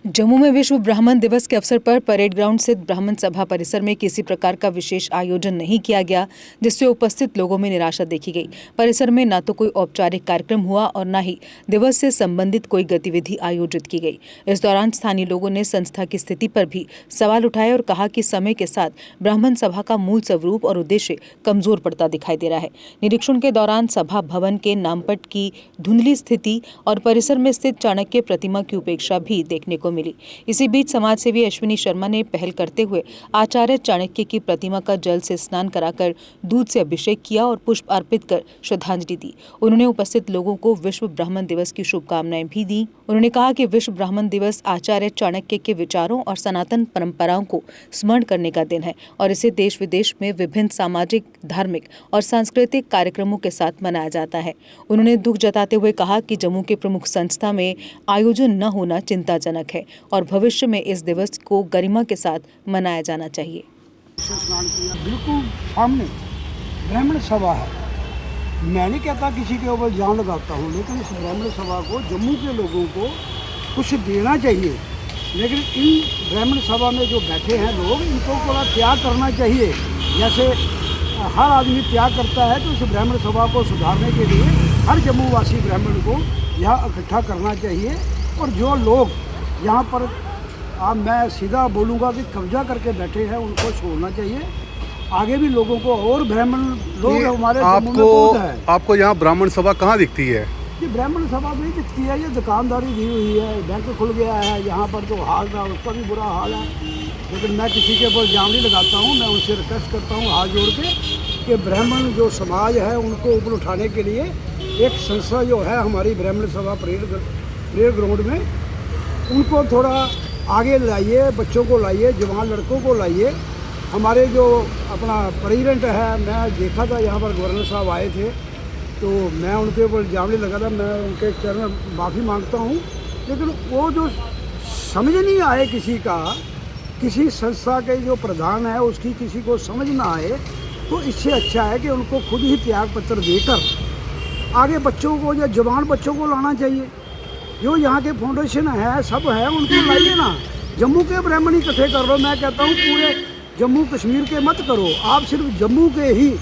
जम्मू में विश्व ब्राह्मण दिवस के अवसर पर परेड ग्राउंड स्थित ब्राह्मण सभा परिसर में किसी प्रकार का विशेष आयोजन नहीं किया गया, जिससे उपस्थित लोगों में निराशा देखी गई। परिसर में न तो कोई औपचारिक कार्यक्रम हुआ और न ही दिवस से संबंधित कोई गतिविधि आयोजित की गई। इस दौरान स्थानीय लोगों ने संस्था की स्थिति पर भी सवाल उठाए और कहा कि समय के साथ ब्राह्मण सभा का मूल स्वरूप और उद्देश्य कमजोर पड़ता दिखाई दे रहा है। निरीक्षण के दौरान सभा भवन के नामपट की धुंधली स्थिति और परिसर में स्थित चाणक्य प्रतिमा की उपेक्षा भी देखने को मिली। इसी बीच समाज सेवी अश्विनी शर्मा ने पहल करते हुए आचार्य चाणक्य की प्रतिमा का जल से स्नान कराकर दूध से अभिषेक किया और पुष्प अर्पित कर श्रद्धांजलि दी। उन्होंने उपस्थित लोगों को विश्व ब्राह्मण दिवस की शुभकामनाएं भी दी। उन्होंने कहा कि विश्व ब्राह्मण दिवस आचार्य चाणक्य के विचारों और सनातन परंपराओं को स्मरण करने का दिन है और इसे देश विदेश में विभिन्न सामाजिक, धार्मिक और सांस्कृतिक कार्यक्रमों के साथ मनाया जाता है। उन्होंने दुख जताते हुए कहा कि जम्मू के प्रमुख संस्था में आयोजन न होना चिंताजनक है और भविष्य में इस दिवस को गरिमा के साथ मनाया जाना चाहिए। बिल्कुल सामने ब्राह्मण सभा है। मैं नहीं कहता किसी के ऊपर जान लगाता हूँ, लेकिन इस ब्राह्मण सभा को जम्मू के लोगों को कुछ देना चाहिए। लेकिन इन ब्राह्मण सभा में जो बैठे हैं लोग, इनको थोड़ा त्याग करना चाहिए। जैसे हर आदमी त्याग करता है, तो इस ब्राह्मण सभा को सुधारने के लिए हर जम्मू वासी ब्राह्मण को यहाँ इकट्ठा करना चाहिए। और जो लोग यहाँ पर मैं सीधा बोलूँगा कि कब्जा करके बैठे हैं, उनको छोड़ना चाहिए। आगे भी लोगों को और ब्राह्मण लोग हमारे जम्मू में बहुत है। आपको यहाँ ब्राह्मण सभा कहाँ दिखती है? ये ब्राह्मण सभा में दिखती है। ये दुकानदारी दी हुई है, बैंक खुल गया है, यहाँ पर जो हाल था उसका भी बुरा हाल है। लेकिन मैं किसी के ऊपर जान नहीं लगाता हूँ। मैं उनसे रिक्वेस्ट करता हूँ हाथ जोड़ के कि ब्राह्मण जो समाज है उनको ऊपर उठाने के लिए एक संस्था जो है हमारी ब्राह्मण सभा परेड ग्राउंड में, उनको थोड़ा आगे लाइए, बच्चों को लाइए, जवान लड़कों को लाइए। हमारे जो अपना प्रेसिडेंट है, मैं देखा था यहाँ पर गवर्नर साहब आए थे, तो मैं उनके ऊपर इल्ज़ाम नहीं लगा था। मैं उनके चरण में माफ़ी मांगता हूँ। लेकिन वो जो समझ नहीं आए किसी का, किसी संस्था के जो प्रधान है उसकी किसी को समझ ना आए, तो इससे अच्छा है कि उनको खुद ही त्याग पत्र देकर आगे बच्चों को या जवान बच्चों को लाना चाहिए। जो यहाँ के फाउंडेशन है, सब है, उनको लाइए ना। जम्मू के ब्राह्मण इकट्ठे कर लो। मैं कहता हूँ पूरे जम्मू कश्मीर के मत करो, आप सिर्फ जम्मू के ही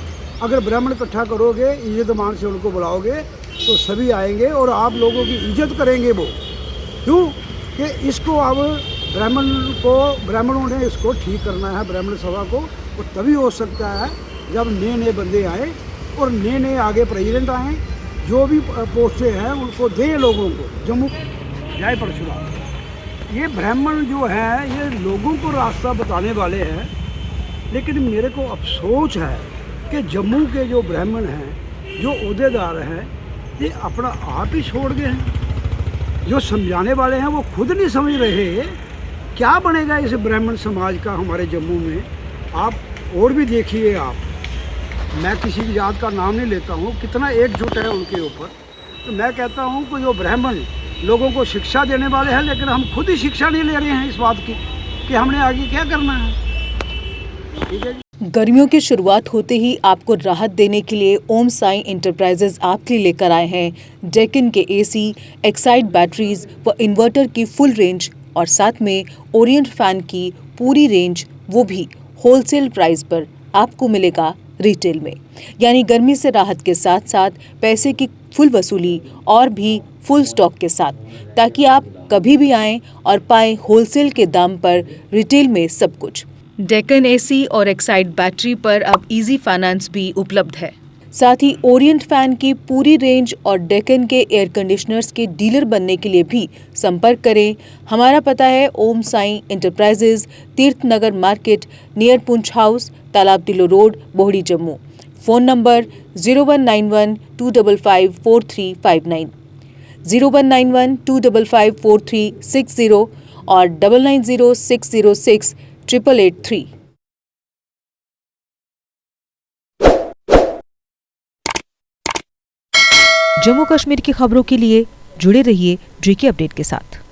अगर ब्राह्मण इकट्ठा करोगे, इज्जत मान से उनको बुलाओगे, तो सभी आएंगे और आप लोगों की इज्जत करेंगे। वो क्यों कि इसको अब ब्राह्मणों ने इसको ठीक करना है ब्राह्मण सभा को। वो तभी हो सकता है जब नए नए बंदे आए और नए नए आगे प्रेसिडेंट आए, जो भी पोस्टें हैं उनको दें लोगों को। जम्मू जय परशुराम। ये ब्राह्मण जो है ये लोगों को रास्ता बताने वाले हैं, लेकिन मेरे को अफसोस है कि जम्मू के जो ब्राह्मण हैं, जो ओहदेदार हैं, ये अपना आप ही छोड़ गए हैं। जो समझाने वाले हैं वो खुद नहीं समझ रहे। क्या बनेगा इस ब्राह्मण समाज का हमारे जम्मू में? आप और भी देखिए। आप, मैं किसी की जात का नाम नहीं लेता हूँ, कितना एकजुट है उनके ऊपर। तो मैं कहता हूँ कि जो ब्राह्मण लोगों को शिक्षा देने वाले हैं, लेकिन हम खुद ही शिक्षा नहीं ले रहे हैं इस बात की कि हमने आगे क्या करना है। ठीक है। गर्मियों की शुरुआत होते ही आपको राहत देने के लिए ओम साई एंटरप्राइजेज आपके लिए लेकर आए हैं डेक्कन के एसी, एक्साइड बैटरीज व इन्वर्टर की फुल रेंज और साथ में ओरिएंट फैन की पूरी रेंज, वो भी होलसेल प्राइस पर आपको मिलेगा रिटेल में। यानी गर्मी से राहत के साथ साथ पैसे की फुल वसूली और भी फुल स्टॉक के साथ, ताकि आप कभी भी आएं और पाएं होलसेल के दाम पर रिटेल में सब कुछ। डेक्कन एसी और एक्साइड बैटरी पर अब इजी फाइनेंस भी उपलब्ध है। साथ ही ओरिएंट फैन की पूरी रेंज और डेक्कन के एयर कंडीशनर्स के डीलर बनने के लिए भी संपर्क करें। हमारा पता है ओम साई एंटरप्राइजेज, तीर्थ नगर मार्केट, नियर पुंछ हाउस, तालाब तिलो road, Bohri, Jammu. Phone number 0191-255-4359, 0191-255-4360 और 9906068883। जम्मू कश्मीर की खबरों के लिए जुड़े रहिए JK अपडेट के साथ।